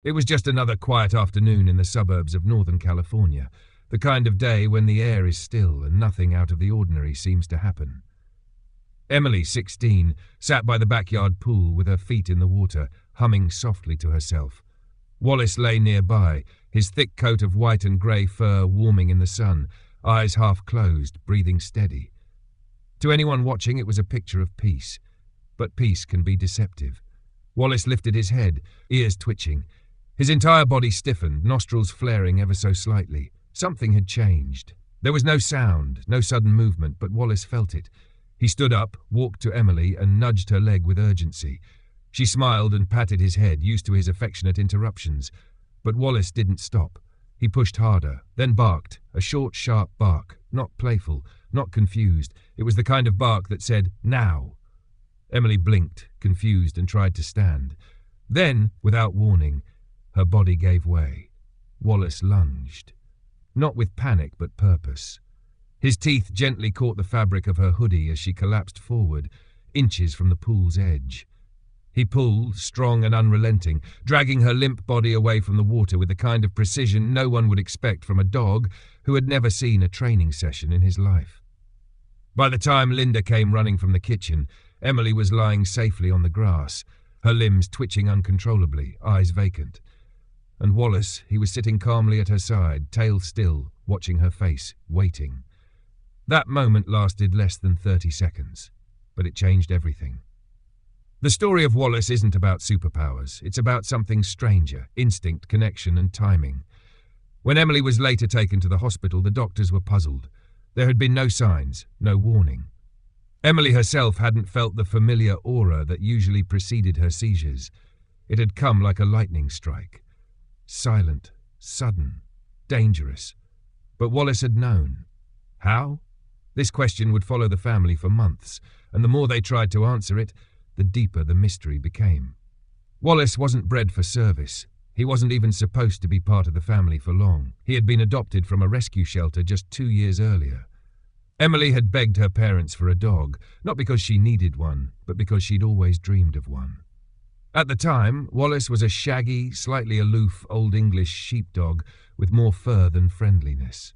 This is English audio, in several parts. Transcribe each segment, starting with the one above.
It was just another quiet afternoon in the suburbs of Northern California, the kind of day when the air is still and nothing out of the ordinary seems to happen. Emily, 16, sat by the backyard pool with her feet in the water, humming softly to herself. Wallace lay nearby, his thick coat of white and grey fur warming in the sun, eyes half closed, breathing steady. To anyone watching, it was a picture of peace. But peace can be deceptive. Wallace lifted his head, ears twitching. His entire body stiffened, nostrils flaring ever so slightly. Something had changed. There was no sound, no sudden movement, but Wallace felt it. He stood up, walked to Emily, and nudged her leg with urgency. She smiled and patted his head, used to his affectionate interruptions. But Wallace didn't stop. He pushed harder, then barked, a short, sharp bark, not playful, not confused. It was the kind of bark that said, "Now." Emily blinked, confused, and tried to stand. Then, without warning, her body gave way. Wallace lunged. Not with panic, but purpose. His teeth gently caught the fabric of her hoodie as she collapsed forward, inches from the pool's edge. He pulled, strong and unrelenting, dragging her limp body away from the water with the kind of precision no one would expect from a dog who had never seen a training session in his life. By the time Linda came running from the kitchen, Emily was lying safely on the grass, her limbs twitching uncontrollably, eyes vacant. And Wallace, he was sitting calmly at her side, tail still, watching her face, waiting. That moment lasted less than 30 seconds, but it changed everything. The story of Wallace isn't about superpowers. It's about something stranger, instinct, connection, and timing. When Emily was later taken to the hospital, the doctors were puzzled. There had been no signs, no warning. Emily herself hadn't felt the familiar aura that usually preceded her seizures. It had come like a lightning strike. Silent, sudden, dangerous. But Wallace had known. How? This question would follow the family for months, and the more they tried to answer it, the deeper the mystery became. Wallace wasn't bred for service. He wasn't even supposed to be part of the family for long. He had been adopted from a rescue shelter just 2 years earlier. Emily had begged her parents for a dog, not because she needed one, but because she'd always dreamed of one. At the time, Wallace was a shaggy, slightly aloof Old English sheepdog with more fur than friendliness.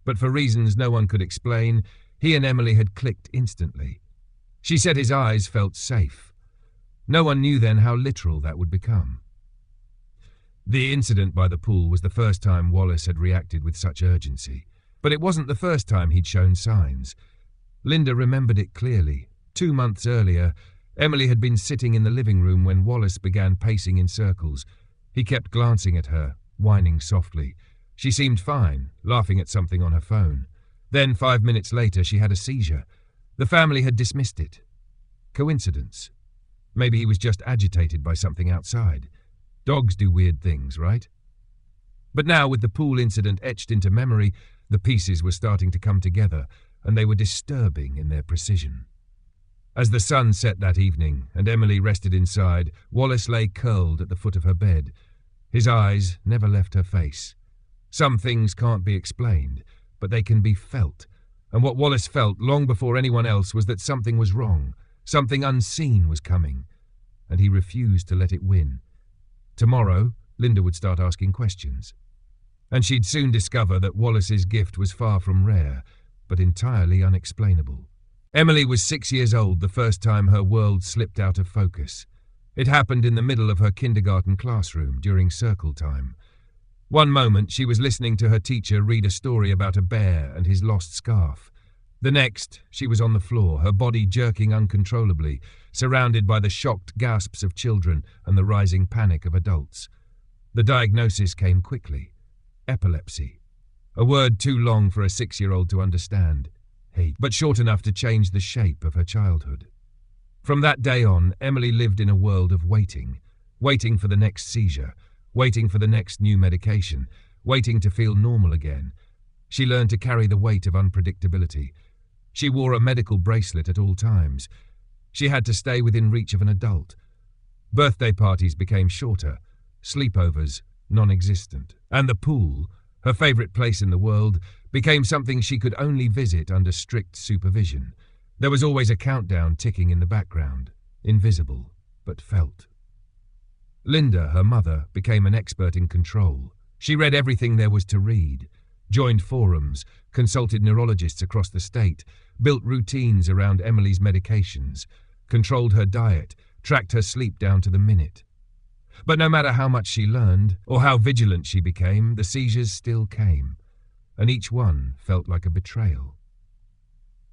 But for reasons no one could explain, he and Emily had clicked instantly. She said his eyes felt safe. No one knew then how literal that would become. The incident by the pool was the first time Wallace had reacted with such urgency. But it wasn't the first time he'd shown signs. Linda remembered it clearly. 2 months earlier, Emily had been sitting in the living room when Wallace began pacing in circles. He kept glancing at her, whining softly. She seemed fine, laughing at something on her phone. Then 5 minutes later, she had a seizure. The family had dismissed it. Coincidence. Maybe he was just agitated by something outside. Dogs do weird things, right? But now, with the pool incident etched into memory, the pieces were starting to come together, and they were disturbing in their precision. As the sun set that evening, and Emily rested inside, Wallace lay curled at the foot of her bed. His eyes never left her face. Some things can't be explained, but they can be felt. And what Wallace felt long before anyone else was that something was wrong, something unseen was coming, and he refused to let it win. Tomorrow, Linda would start asking questions. And she'd soon discover that Wallace's gift was far from rare, but entirely unexplainable. Emily was 6 years old the first time her world slipped out of focus. It happened in the middle of her kindergarten classroom during circle time. One moment, she was listening to her teacher read a story about a bear and his lost scarf. The next, she was on the floor, her body jerking uncontrollably, surrounded by the shocked gasps of children and the rising panic of adults. The diagnosis came quickly. Epilepsy. A word too long for a 6-year-old to understand, but short enough to change the shape of her childhood. From that day on, Emily lived in a world of waiting. Waiting for the next seizure, waiting for the next new medication, waiting to feel normal again. She learned to carry the weight of unpredictability. She wore a medical bracelet at all times. She had to stay within reach of an adult. Birthday parties became shorter, sleepovers non-existent. And the pool, her favourite place in the world, became something she could only visit under strict supervision. There was always a countdown ticking in the background, invisible, but felt. Linda, her mother, became an expert in control. She read everything there was to read, joined forums, consulted neurologists across the state, built routines around Emily's medications, controlled her diet, tracked her sleep down to the minute. But no matter how much she learned, or how vigilant she became, the seizures still came, and each one felt like a betrayal.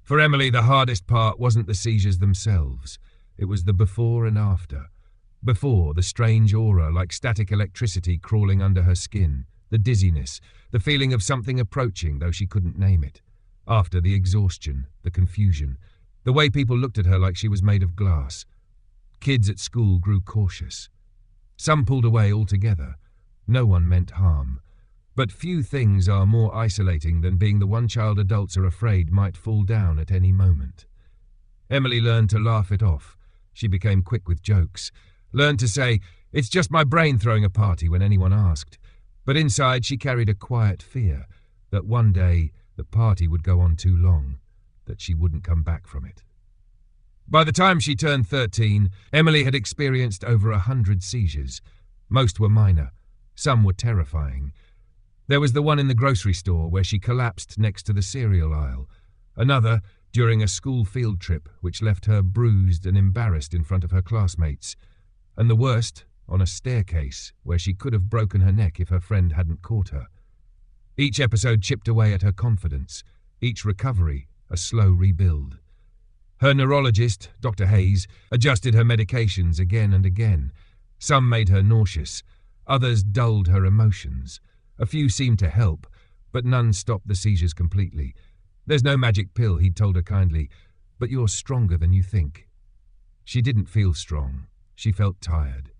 For Emily, the hardest part wasn't the seizures themselves. It was the before and after. Before, the strange aura like static electricity crawling under her skin, the dizziness, the feeling of something approaching, though she couldn't name it. After, the exhaustion, the confusion, the way people looked at her like she was made of glass. Kids at school grew cautious. Some pulled away altogether. No one meant harm. But few things are more isolating than being the one child adults are afraid might fall down at any moment. Emily learned to laugh it off. She became quick with jokes. Learned to say, "It's just my brain throwing a party," when anyone asked. But inside she carried a quiet fear that one day the party would go on too long, that she wouldn't come back from it. By the time she turned 13, Emily had experienced over 100 seizures. Most were minor. Some were terrifying. There was the one in the grocery store where she collapsed next to the cereal aisle. Another during a school field trip which left her bruised and embarrassed in front of her classmates. And the worst, on a staircase where she could have broken her neck if her friend hadn't caught her. Each episode chipped away at her confidence. Each recovery, a slow rebuild. Her neurologist, Dr. Hayes, adjusted her medications again and again. Some made her nauseous. Others dulled her emotions. A few seemed to help, but none stopped the seizures completely. "There's no magic pill," he'd told her kindly, "but you're stronger than you think." She didn't feel strong. She felt tired.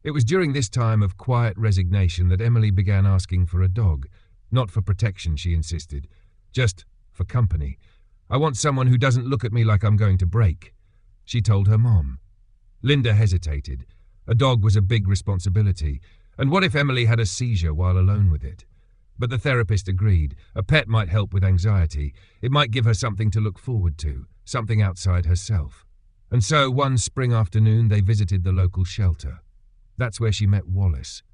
It was during this time of quiet resignation that Emily began asking for a dog. Not for protection, she insisted. Just for company. "I want someone who doesn't look at me like I'm going to break," she told her mom. Linda hesitated. A dog was a big responsibility. And what if Emily had a seizure while alone with it? But the therapist agreed. A pet might help with anxiety. It might give her something to look forward to, something outside herself. And so one spring afternoon they visited the local shelter. That's where she met Wallace.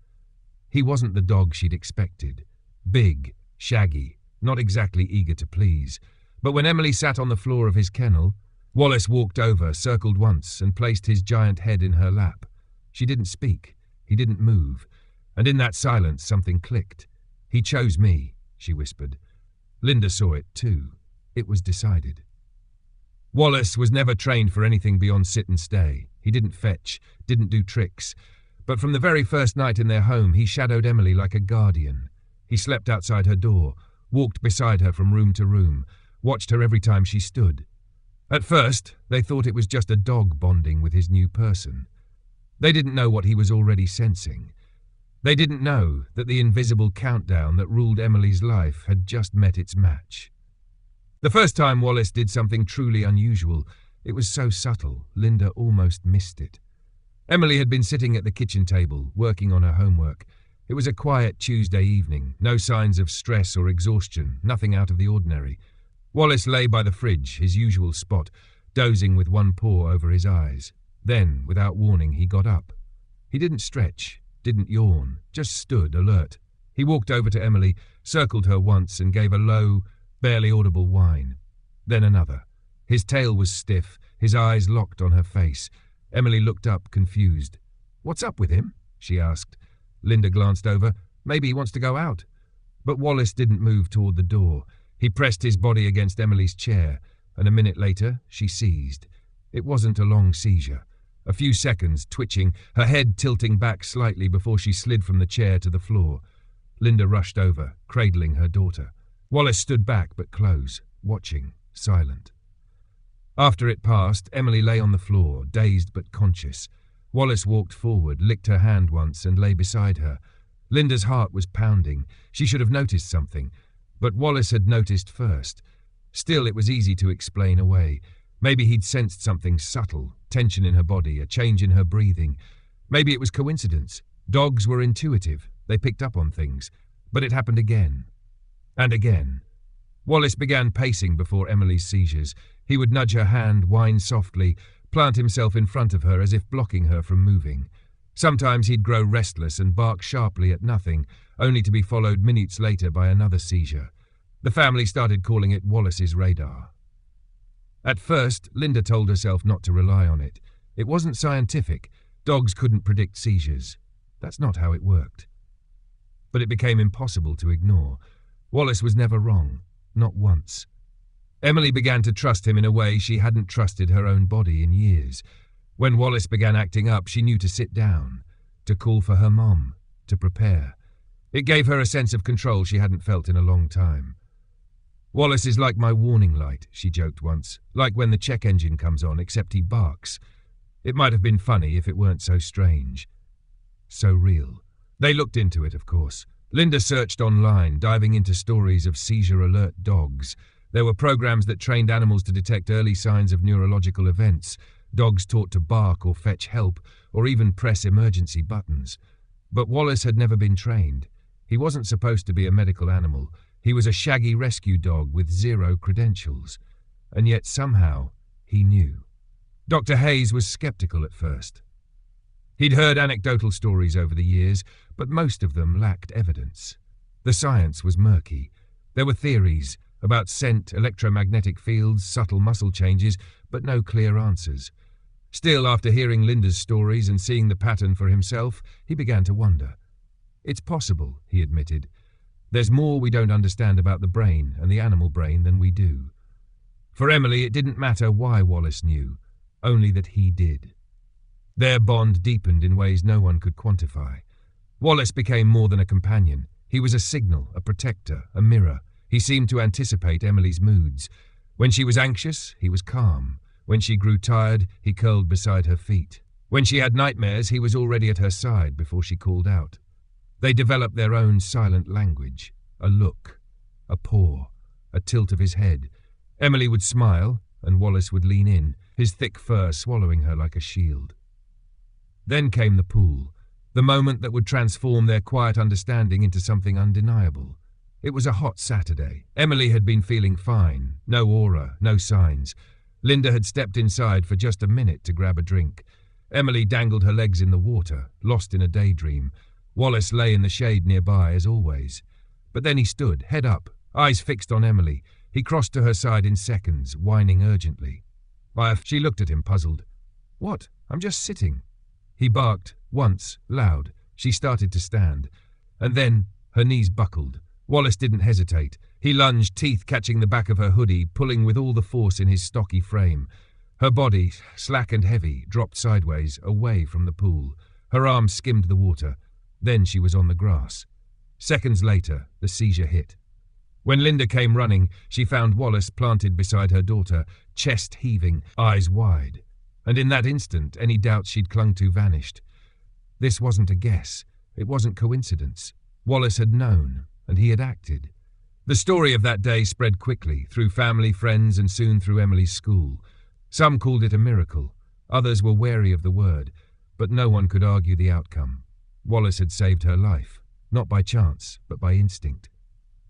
He wasn't the dog she'd expected. Big, shaggy, not exactly eager to please. But when Emily sat on the floor of his kennel, Wallace walked over, circled once, and placed his giant head in her lap. She didn't speak. He didn't move. And in that silence something clicked. "He chose me," she whispered. Linda saw it too. It was decided. Wallace was never trained for anything beyond sit and stay. He didn't fetch, didn't do tricks. But from the very first night in their home, he shadowed Emily like a guardian. He slept outside her door, walked beside her from room to room, watched her every time she stood. At first, they thought it was just a dog bonding with his new person. They didn't know what he was already sensing. They didn't know that the invisible countdown that ruled Emily's life had just met its match. The first time Wallace did something truly unusual, it was so subtle, Linda almost missed it. Emily had been sitting at the kitchen table, working on her homework. It was a quiet Tuesday evening, no signs of stress or exhaustion, nothing out of the ordinary. Wallace lay by the fridge, his usual spot, dozing with one paw over his eyes. Then, without warning, he got up. He didn't stretch, didn't yawn, just stood alert. He walked over to Emily, circled her once, and gave a low, barely audible whine. Then another. His tail was stiff, his eyes locked on her face. Emily looked up, confused. "What's up with him?" she asked. Linda glanced over. "Maybe he wants to go out." But Wallace didn't move toward the door. He pressed his body against Emily's chair, and a minute later she seized. It wasn't a long seizure. A few seconds, twitching, her head tilting back slightly before she slid from the chair to the floor. Linda rushed over, cradling her daughter. Wallace stood back but close, watching, silent. After it passed, Emily lay on the floor, dazed but conscious. Wallace walked forward, licked her hand once, and lay beside her. Linda's heart was pounding. She should have noticed something. But Wallace had noticed first. Still, it was easy to explain away. Maybe he'd sensed something subtle, tension in her body, a change in her breathing. Maybe it was coincidence. Dogs were intuitive. They picked up on things. But it happened again. And again. Wallace began pacing before Emily's seizures. He would nudge her hand, whine softly, plant himself in front of her as if blocking her from moving. Sometimes he'd grow restless and bark sharply at nothing, only to be followed minutes later by another seizure. The family started calling it Wallace's radar. At first, Linda told herself not to rely on it. It wasn't scientific. Dogs couldn't predict seizures. That's not how it worked. But it became impossible to ignore. Wallace was never wrong, not once. Emily began to trust him in a way she hadn't trusted her own body in years. When Wallace began acting up, she knew to sit down, to call for her mom, to prepare. It gave her a sense of control she hadn't felt in a long time. Wallace is like my warning light, she joked once, like when the check engine comes on, except he barks. It might have been funny if it weren't so strange. So real. They looked into it, of course. Linda searched online, diving into stories of seizure-alert dogs. There were programs that trained animals to detect early signs of neurological events, dogs taught to bark or fetch help, or even press emergency buttons. But Wallace had never been trained. He wasn't supposed to be a medical animal. He was a shaggy rescue dog with 0 credentials. And yet somehow he knew. Dr. Hayes was skeptical at first. He'd heard anecdotal stories over the years, but most of them lacked evidence. The science was murky. There were theories about scent, electromagnetic fields, subtle muscle changes, but no clear answers. Still, after hearing Linda's stories and seeing the pattern for himself, he began to wonder. It's possible, he admitted. There's more we don't understand about the brain and the animal brain than we do. For Emily, it didn't matter why Wallace knew, only that he did. Their bond deepened in ways no one could quantify. Wallace became more than a companion. He was a signal, a protector, a mirror. He seemed to anticipate Emily's moods. When she was anxious, he was calm. When she grew tired, he curled beside her feet. When she had nightmares, he was already at her side before she called out. They developed their own silent language, a look, a paw, a tilt of his head. Emily would smile, and Wallace would lean in, his thick fur swallowing her like a shield. Then came the pool, the moment that would transform their quiet understanding into something undeniable. It was a hot Saturday. Emily had been feeling fine, no aura, no signs. Linda had stepped inside for just a minute to grab a drink. Emily dangled her legs in the water, lost in a daydream. Wallace lay in the shade nearby, as always. But then he stood, head up, eyes fixed on Emily. He crossed to her side in seconds, whining urgently. She looked at him, puzzled. "What? I'm just sitting." He barked, once, loud. She started to stand. And then her knees buckled. Wallace didn't hesitate. He lunged, teeth catching the back of her hoodie, pulling with all the force in his stocky frame. Her body, slack and heavy, dropped sideways, away from the pool. Her arms skimmed the water. Then she was on the grass. Seconds later, the seizure hit. When Linda came running, she found Wallace planted beside her daughter, chest heaving, eyes wide. And in that instant, any doubts she'd clung to vanished. This wasn't a guess. It wasn't coincidence. Wallace had known, and he had acted. The story of that day spread quickly, through family, friends, and soon through Emily's school. Some called it a miracle. Others were wary of the word, but no one could argue the outcome. Wallace had saved her life, not by chance, but by instinct.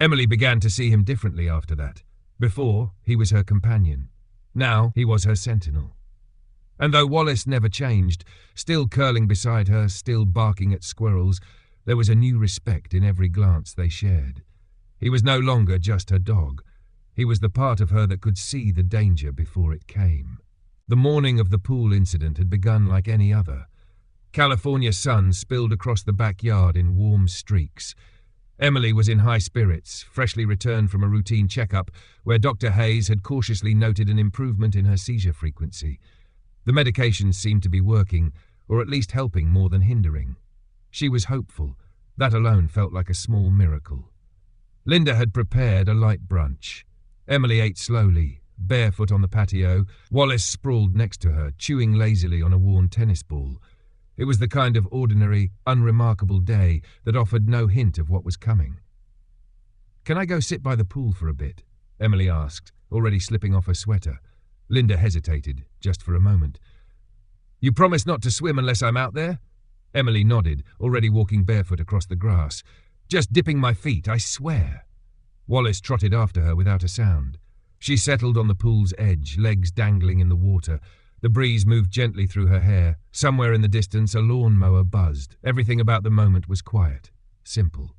Emily began to see him differently after that. Before, he was her companion. Now, he was her sentinel. And though Wallace never changed, still curling beside her, still barking at squirrels, there was a new respect in every glance they shared. He was no longer just her dog. He was the part of her that could see the danger before it came. The morning of the pool incident had begun like any other. California sun spilled across the backyard in warm streaks. Emily was in high spirits, freshly returned from a routine checkup where Dr. Hayes had cautiously noted an improvement in her seizure frequency. The medications seemed to be working, or at least helping more than hindering. She was hopeful. That alone felt like a small miracle. Linda had prepared a light brunch. Emily ate slowly, barefoot on the patio. Wallace sprawled next to her, chewing lazily on a worn tennis ball. It was the kind of ordinary, unremarkable day that offered no hint of what was coming. "Can I go sit by the pool for a bit?" Emily asked, already slipping off her sweater. Linda hesitated, just for a moment. "You promise not to swim unless I'm out there?" Emily nodded, already walking barefoot across the grass. "Just dipping my feet, I swear." Wallace trotted after her without a sound. She settled on the pool's edge, legs dangling in the water. The breeze moved gently through her hair. Somewhere in the distance, a lawnmower buzzed. Everything about the moment was quiet, simple.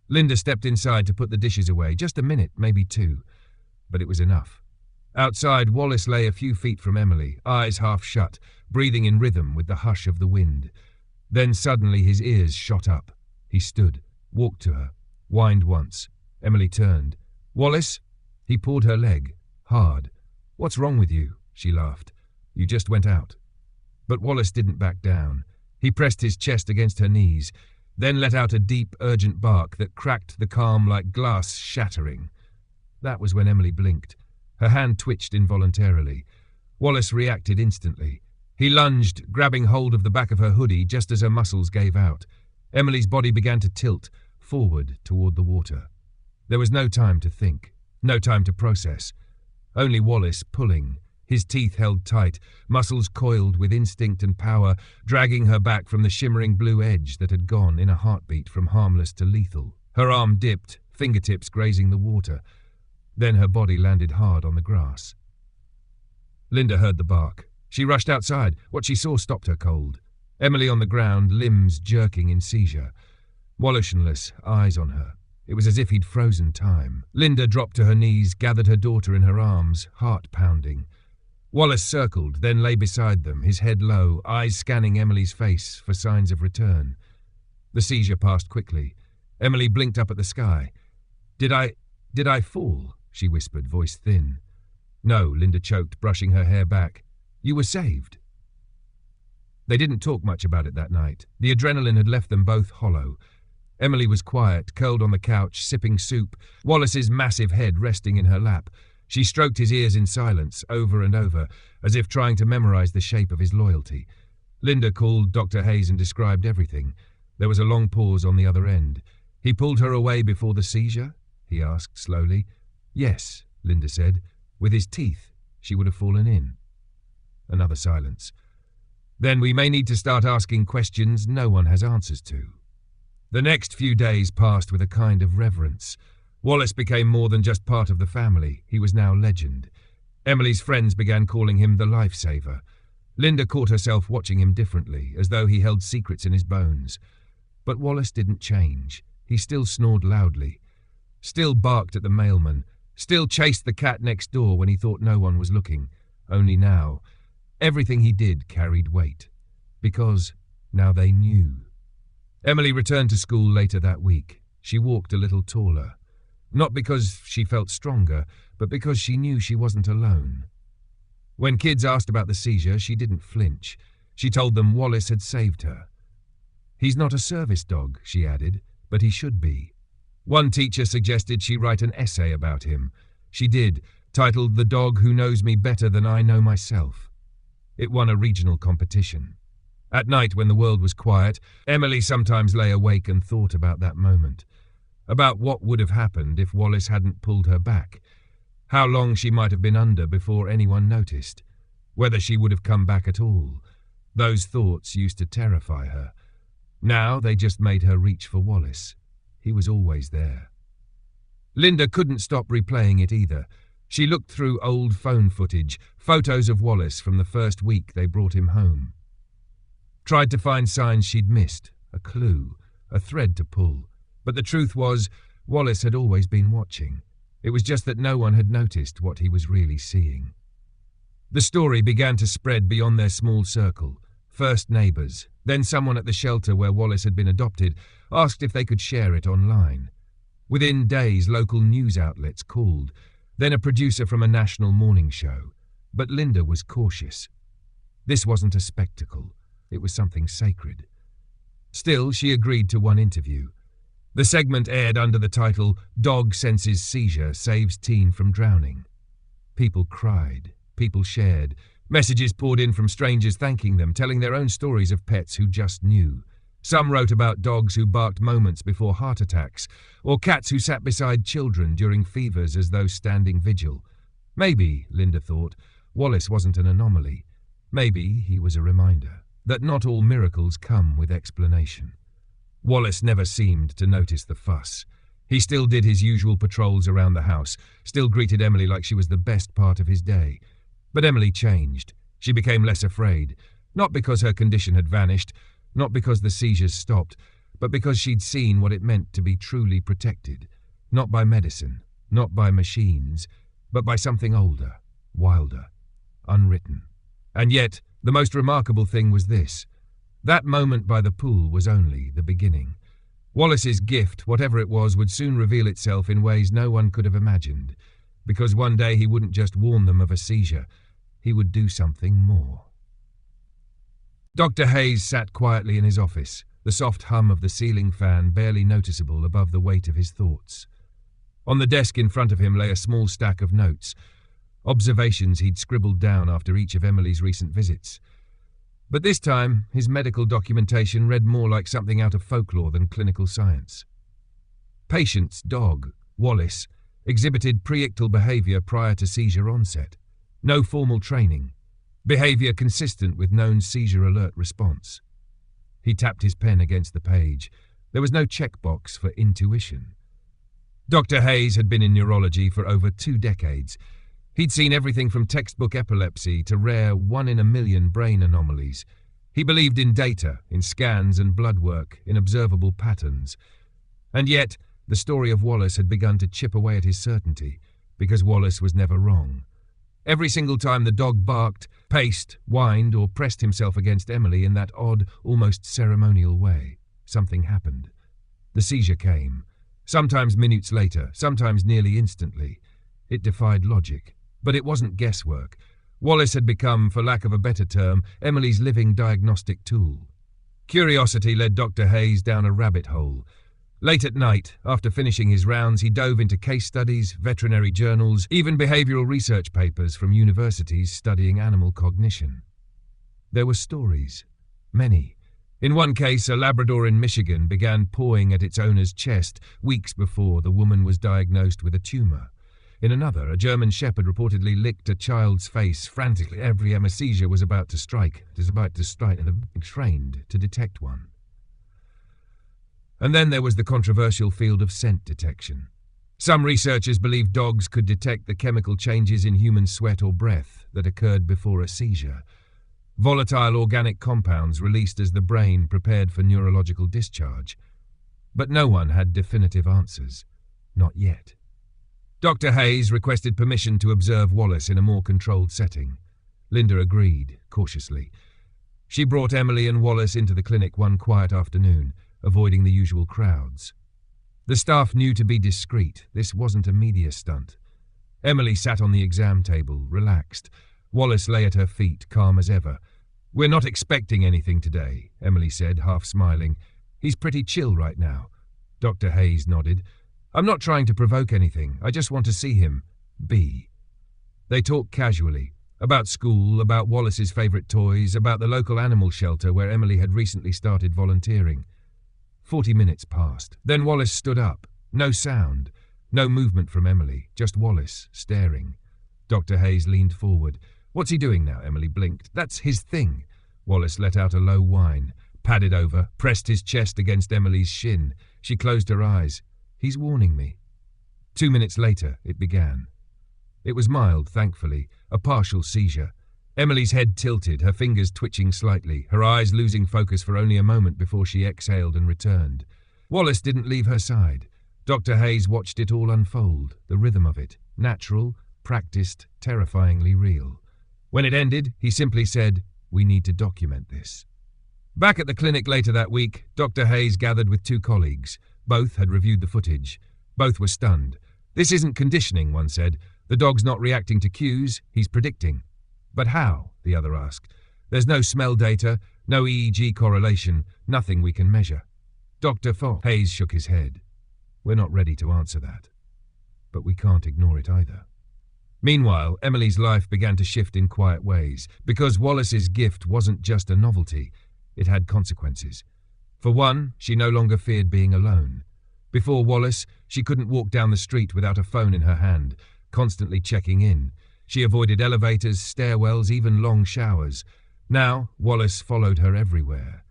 Linda stepped inside to put the dishes away. Just a minute, maybe two. But it was enough. Outside, Wallace lay a few feet from Emily, eyes half shut, breathing in rhythm with the hush of the wind. Then suddenly his ears shot up. He stood, walked to her, whined once. Emily turned. "Wallace?" He pulled her leg, hard. "What's wrong with you?" She laughed. "You just went out." But Wallace didn't back down. He pressed his chest against her knees, then let out a deep, urgent bark that cracked the calm like glass shattering. That was when Emily blinked. Her hand twitched involuntarily. Wallace reacted instantly. He lunged, grabbing hold of the back of her hoodie just as her muscles gave out. Emily's body began to tilt, forward toward the water. There was no time to think, no time to process. Only Wallace pulling, his teeth held tight, muscles coiled with instinct and power, dragging her back from the shimmering blue edge that had gone in a heartbeat from harmless to lethal. Her arm dipped, fingertips grazing the water. Then her body landed hard on the grass. Linda heard the bark. She rushed outside. What she saw stopped her cold. Emily on the ground, limbs jerking in seizure. Motionless, eyes on her. It was as if he'd frozen time. Linda dropped to her knees, gathered her daughter in her arms, heart pounding. Wallace circled, then lay beside them, his head low, eyes scanning Emily's face for signs of return. The seizure passed quickly. Emily blinked up at the sky. Did I fall?" she whispered, voice thin. "No," Linda choked, brushing her hair back. "You were saved." They didn't talk much about it that night. The adrenaline had left them both hollow. Emily was quiet, curled on the couch, sipping soup, Wallace's massive head resting in her lap. She stroked his ears in silence, over and over, as if trying to memorize the shape of his loyalty. Linda called Dr. Hayes and described everything. There was a long pause on the other end. "He pulled her away before the seizure?" he asked slowly. "Yes," Linda said. "With his teeth, she would have fallen in." Another silence. "Then we may need to start asking questions no one has answers to." The next few days passed with a kind of reverence. Wallace became more than just part of the family. He was now legend. Emily's friends began calling him the lifesaver. Linda caught herself watching him differently, as though he held secrets in his bones. But Wallace didn't change. He still snored loudly, still barked at the mailman, still chased the cat next door when he thought no one was looking. Only now, everything he did carried weight. Because now they knew. Emily returned to school later that week. She walked a little taller. Not because she felt stronger, but because she knew she wasn't alone. When kids asked about the seizure, she didn't flinch. She told them Wallace had saved her. "He's not a service dog," she added, "but he should be." One teacher suggested she write an essay about him. She did, titled "The Dog Who Knows Me Better Than I Know Myself." It won a regional competition. At night, when the world was quiet, Emily sometimes lay awake and thought about that moment. About what would have happened if Wallace hadn't pulled her back. How long she might have been under before anyone noticed. Whether she would have come back at all. Those thoughts used to terrify her. Now they just made her reach for Wallace. He was always there. Linda couldn't stop replaying it either. She looked through old phone footage, photos of Wallace from the first week they brought him home. Tried to find signs she'd missed, a clue, a thread to pull. But the truth was, Wallace had always been watching. It was just that no one had noticed what he was really seeing. The story began to spread beyond their small circle. First neighbours, then someone at the shelter where Wallace had been adopted, asked if they could share it online. Within days, local news outlets called, then a producer from a national morning show. But Linda was cautious. This wasn't a spectacle. It was something sacred. Still, she agreed to one interview. The segment aired under the title, "Dog Senses Seizure Saves Teen from Drowning." People cried. People shared. Messages poured in from strangers thanking them, telling their own stories of pets who just knew. Some wrote about dogs who barked moments before heart attacks, or cats who sat beside children during fevers as though standing vigil. Maybe, Linda thought, Wallace wasn't an anomaly. Maybe he was a reminder that not all miracles come with explanation. Wallace never seemed to notice the fuss. He still did his usual patrols around the house, still greeted Emily like she was the best part of his day. But Emily changed. She became less afraid, not because her condition had vanished, not because the seizures stopped, but because she'd seen what it meant to be truly protected, not by medicine, not by machines, but by something older, wilder, unwritten. And yet, the most remarkable thing was this. That moment by the pool was only the beginning. Wallace's gift, whatever it was, would soon reveal itself in ways no one could have imagined, because one day he wouldn't just warn them of a seizure, he would do something more. Dr. Hayes sat quietly in his office, the soft hum of the ceiling fan barely noticeable above the weight of his thoughts. On the desk in front of him lay a small stack of notes, observations he'd scribbled down after each of Emily's recent visits. But this time, his medical documentation read more like something out of folklore than clinical science. Patient's dog, Wallace, exhibited pre-ictal behavior prior to seizure onset. No formal training. Behavior consistent with known seizure alert response. He tapped his pen against the page. There was no checkbox for intuition. Dr. Hayes had been in neurology for over 2 decades. He'd seen everything from textbook epilepsy to rare 1-in-a-million brain anomalies. He believed in data, in scans and blood work, in observable patterns. And yet, the story of Wallace had begun to chip away at his certainty, because Wallace was never wrong. Every single time the dog barked, paced, whined, or pressed himself against Emily in that odd, almost ceremonial way, something happened. The seizure came, sometimes minutes later, sometimes nearly instantly. It defied logic, but it wasn't guesswork. Wallace had become, for lack of a better term, Emily's living diagnostic tool. Curiosity led Dr. Hayes down a rabbit hole. Late at night, after finishing his rounds, he dove into case studies, veterinary journals, even behavioral research papers from universities studying animal cognition. There were stories. Many. In one case, a Labrador in Michigan began pawing at its owner's chest weeks before the woman was diagnosed with a tumor. In another, a German shepherd reportedly licked a child's face frantically every time a seizure was about to strike. And trained to detect one. And then there was the controversial field of scent detection. Some researchers believed dogs could detect the chemical changes in human sweat or breath that occurred before a seizure. Volatile organic compounds released as the brain prepared for neurological discharge. But no one had definitive answers. Not yet. Dr. Hayes requested permission to observe Wallace in a more controlled setting. Linda agreed, cautiously. She brought Emily and Wallace into the clinic one quiet afternoon, avoiding the usual crowds. The staff knew to be discreet. This wasn't a media stunt. Emily sat on the exam table, relaxed. Wallace lay at her feet, calm as ever. "We're not expecting anything today," Emily said, half smiling. "He's pretty chill right now." Dr. Hayes nodded. "I'm not trying to provoke anything. I just want to see him be." They talked casually, about school, about Wallace's favourite toys, about the local animal shelter where Emily had recently started volunteering. 40 minutes passed. Then Wallace stood up. No sound. No movement from Emily. Just Wallace, staring. Dr. Hayes leaned forward. "What's he doing now?" Emily blinked. "That's his thing." Wallace let out a low whine, padded over, pressed his chest against Emily's shin. She closed her eyes. "He's warning me." 2 minutes later, it began. It was mild, thankfully, a partial seizure. Emily's head tilted, her fingers twitching slightly, her eyes losing focus for only a moment before she exhaled and returned. Wallace didn't leave her side. Dr. Hayes watched it all unfold, the rhythm of it, natural, practiced, terrifyingly real. When it ended, he simply said, "We need to document this." Back at the clinic later that week, Dr. Hayes gathered with 2 colleagues. Both had reviewed the footage. Both were stunned. "This isn't conditioning," one said. "The dog's not reacting to cues, he's predicting." "But how?" the other asked. "There's no smell data, no EEG correlation, nothing we can measure." Dr. Hayes shook his head. "We're not ready to answer that. But we can't ignore it either." Meanwhile, Emily's life began to shift in quiet ways, because Wallace's gift wasn't just a novelty, it had consequences. For one, she no longer feared being alone. Before Wallace, she couldn't walk down the street without a phone in her hand, constantly checking in. She avoided elevators, stairwells, even long showers. Now, Wallace followed her everywhere.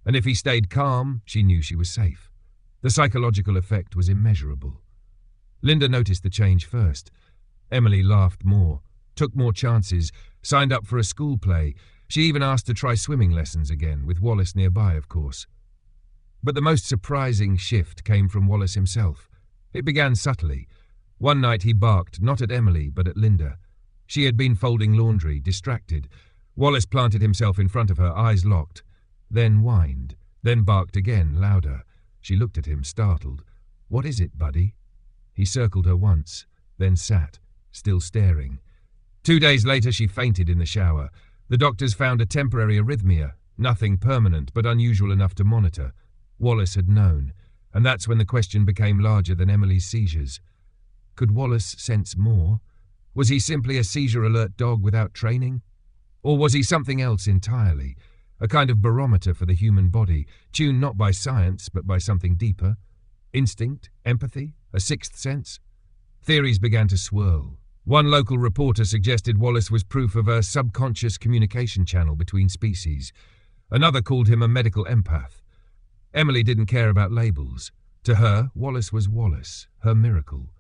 And if he stayed calm, she knew she was safe. The psychological effect was immeasurable. Linda noticed the change first. Emily laughed more, took more chances, signed up for a school play. She even asked to try swimming lessons again, with Wallace nearby, of course. But the most surprising shift came from Wallace himself. It began subtly. One night he barked, not at Emily, but at Linda. She had been folding laundry, distracted. Wallace planted himself in front of her, eyes locked. Then whined, then barked again, louder. She looked at him, startled. "What is it, buddy?" He circled her once, then sat, still staring. 2 days later she fainted in the shower. The doctors found a temporary arrhythmia, nothing permanent, but unusual enough to monitor. Wallace had known, and that's when the question became larger than Emily's seizures. Could Wallace sense more? Was he simply a seizure-alert dog without training? Or was he something else entirely, a kind of barometer for the human body, tuned not by science but by something deeper? Instinct? Empathy? A sixth sense? Theories began to swirl. One local reporter suggested Wallace was proof of a subconscious communication channel between species. Another called him a medical empath. Emily didn't care about labels. To her, Wallace was Wallace, her miracle.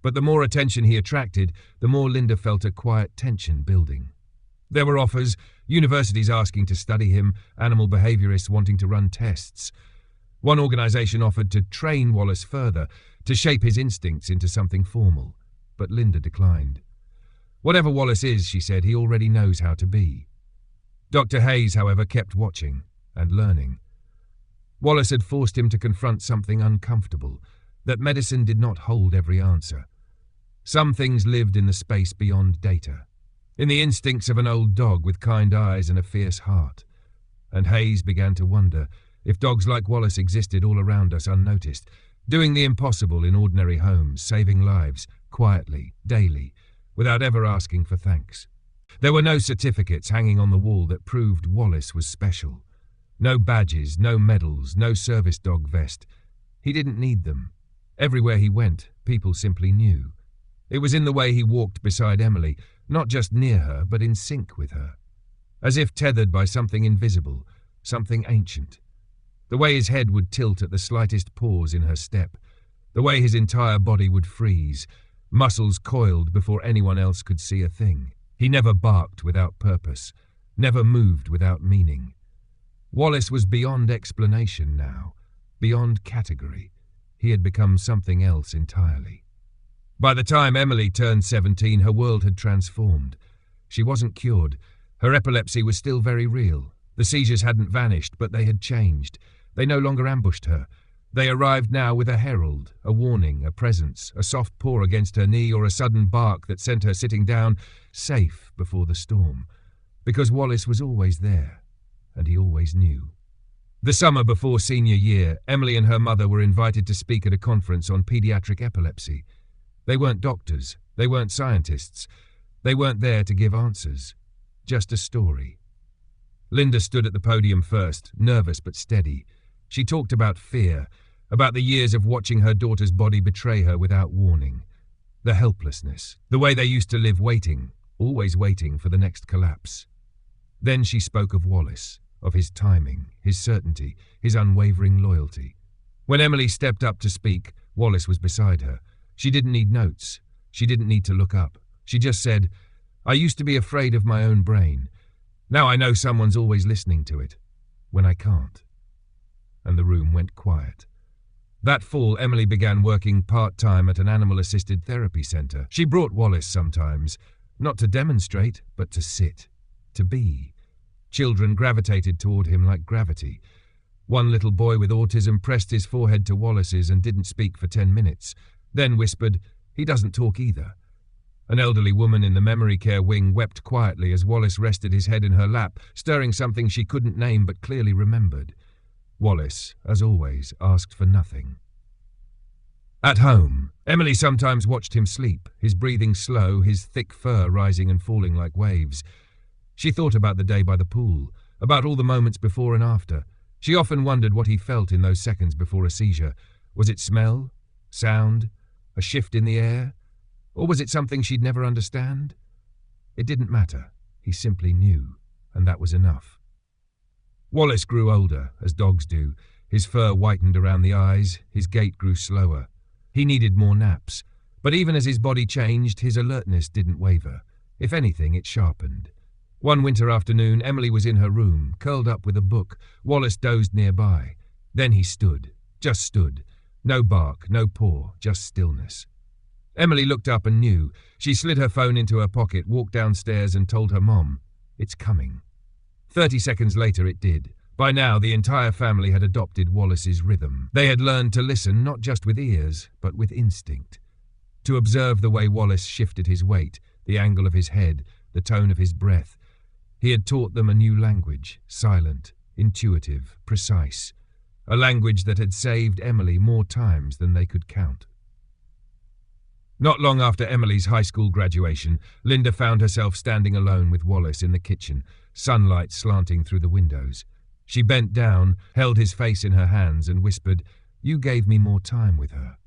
But the more attention he attracted, the more Linda felt a quiet tension building. There were offers, universities asking to study him, animal behaviorists wanting to run tests. One organization offered to train Wallace further, to shape his instincts into something formal. But Linda declined. Whatever Wallace is, she said, he already knows how to be. Dr. Hayes, however, kept watching and learning. Wallace had forced him to confront something uncomfortable, that medicine did not hold every answer. Some things lived in the space beyond data, in the instincts of an old dog with kind eyes and a fierce heart. And Hayes began to wonder if dogs like Wallace existed all around us unnoticed, doing the impossible in ordinary homes, saving lives, quietly, daily, without ever asking for thanks. There were no certificates hanging on the wall that proved Wallace was special. No badges, no medals, no service dog vest. He didn't need them. Everywhere he went, people simply knew. It was in the way he walked beside Emily, not just near her, but in sync with her. As if tethered by something invisible, something ancient. The way his head would tilt at the slightest pause in her step. The way his entire body would freeze, muscles coiled before anyone else could see a thing. He never barked without purpose, never moved without meaning. Wallace was beyond explanation now, beyond category. He had become something else entirely. By the time Emily turned 17, her world had transformed. She wasn't cured. Her epilepsy was still very real. The seizures hadn't vanished, but they had changed. They no longer ambushed her. They arrived now with a herald, a warning, a presence, a soft paw against her knee or a sudden bark that sent her sitting down, safe before the storm. Because Wallace was always there, and he always knew. The summer before senior year, Emily and her mother were invited to speak at a conference on pediatric epilepsy. They weren't doctors, they weren't scientists, they weren't there to give answers, just a story. Linda stood at the podium first, nervous but steady. She talked about fear, about the years of watching her daughter's body betray her without warning. The helplessness, the way they used to live waiting, always waiting for the next collapse. Then she spoke of Wallace, of his timing, his certainty, his unwavering loyalty. When Emily stepped up to speak, Wallace was beside her. She didn't need notes. She didn't need to look up. She just said, "I used to be afraid of my own brain. Now I know someone's always listening to it, when I can't." And the room went quiet. That fall, Emily began working part-time at an animal-assisted therapy center. She brought Wallace sometimes, not to demonstrate, but to sit, to be. Children gravitated toward him like gravity. One little boy with autism pressed his forehead to Wallace's and didn't speak for 10 minutes, then whispered, "He doesn't talk either." An elderly woman in the memory care wing wept quietly as Wallace rested his head in her lap, stirring something she couldn't name but clearly remembered. Wallace, as always, asked for nothing. At home, Emily sometimes watched him sleep, his breathing slow, his thick fur rising and falling like waves. She thought about the day by the pool, about all the moments before and after. She often wondered what he felt in those seconds before a seizure. Was it smell? Sound? A shift in the air? Or was it something she'd never understand? It didn't matter. He simply knew, and that was enough. Wallace grew older, as dogs do. His fur whitened around the eyes, his gait grew slower. He needed more naps, but even as his body changed, his alertness didn't waver. If anything, it sharpened. One winter afternoon, Emily was in her room, curled up with a book. Wallace dozed nearby. Then he stood. Just stood. No bark, no paw, just stillness. Emily looked up and knew. She slid her phone into her pocket, walked downstairs and told her mom, "It's coming." 30 seconds later it did. By now, the entire family had adopted Wallace's rhythm. They had learned to listen not just with ears, but with instinct. To observe the way Wallace shifted his weight, the angle of his head, the tone of his breath. He had taught them a new language, silent, intuitive, precise. A language that had saved Emily more times than they could count. Not long after Emily's high school graduation, Linda found herself standing alone with Wallace in the kitchen, sunlight slanting through the windows. She bent down, held his face in her hands and whispered, "You gave me more time with her."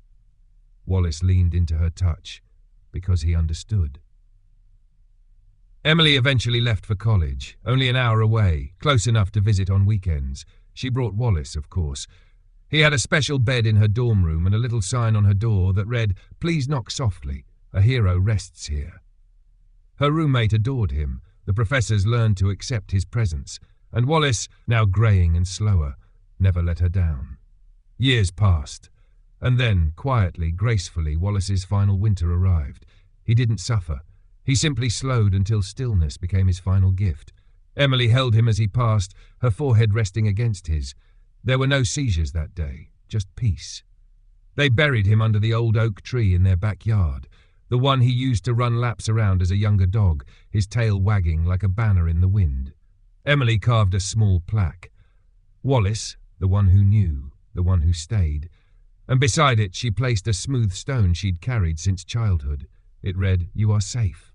Wallace leaned into her touch, because he understood. Emily eventually left for college, only an hour away, close enough to visit on weekends. She brought Wallace, of course. He had a special bed in her dorm room and a little sign on her door that read, "Please knock softly. A hero rests here." Her roommate adored him. The professors learned to accept his presence. And Wallace, now greying and slower, never let her down. Years passed. And then, quietly, gracefully, Wallace's final winter arrived. He didn't suffer. He simply slowed until stillness became his final gift. Emily held him as he passed, her forehead resting against his. There were no seizures that day, just peace. They buried him under the old oak tree in their backyard, the one he used to run laps around as a younger dog, his tail wagging like a banner in the wind. Emily carved a small plaque. Wallace, the one who knew, the one who stayed. And beside it she placed a smooth stone she'd carried since childhood. It read, "You are safe."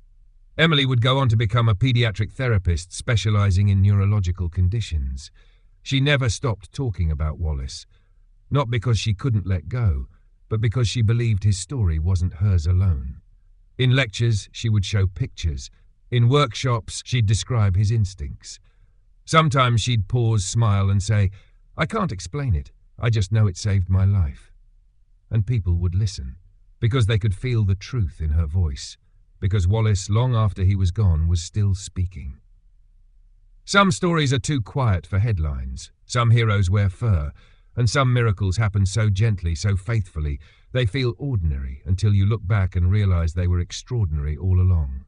Emily would go on to become a pediatric therapist specializing in neurological conditions. She never stopped talking about Wallace. Not because she couldn't let go, but because she believed his story wasn't hers alone. In lectures, she would show pictures. In workshops, she'd describe his instincts. Sometimes she'd pause, smile, and say, "I can't explain it. I just know it saved my life." And people would listen, because they could feel the truth in her voice, because Wallace, long after he was gone, was still speaking. Some stories are too quiet for headlines. Some heroes wear fur, and some miracles happen so gently, so faithfully, they feel ordinary until you look back and realize they were extraordinary all along.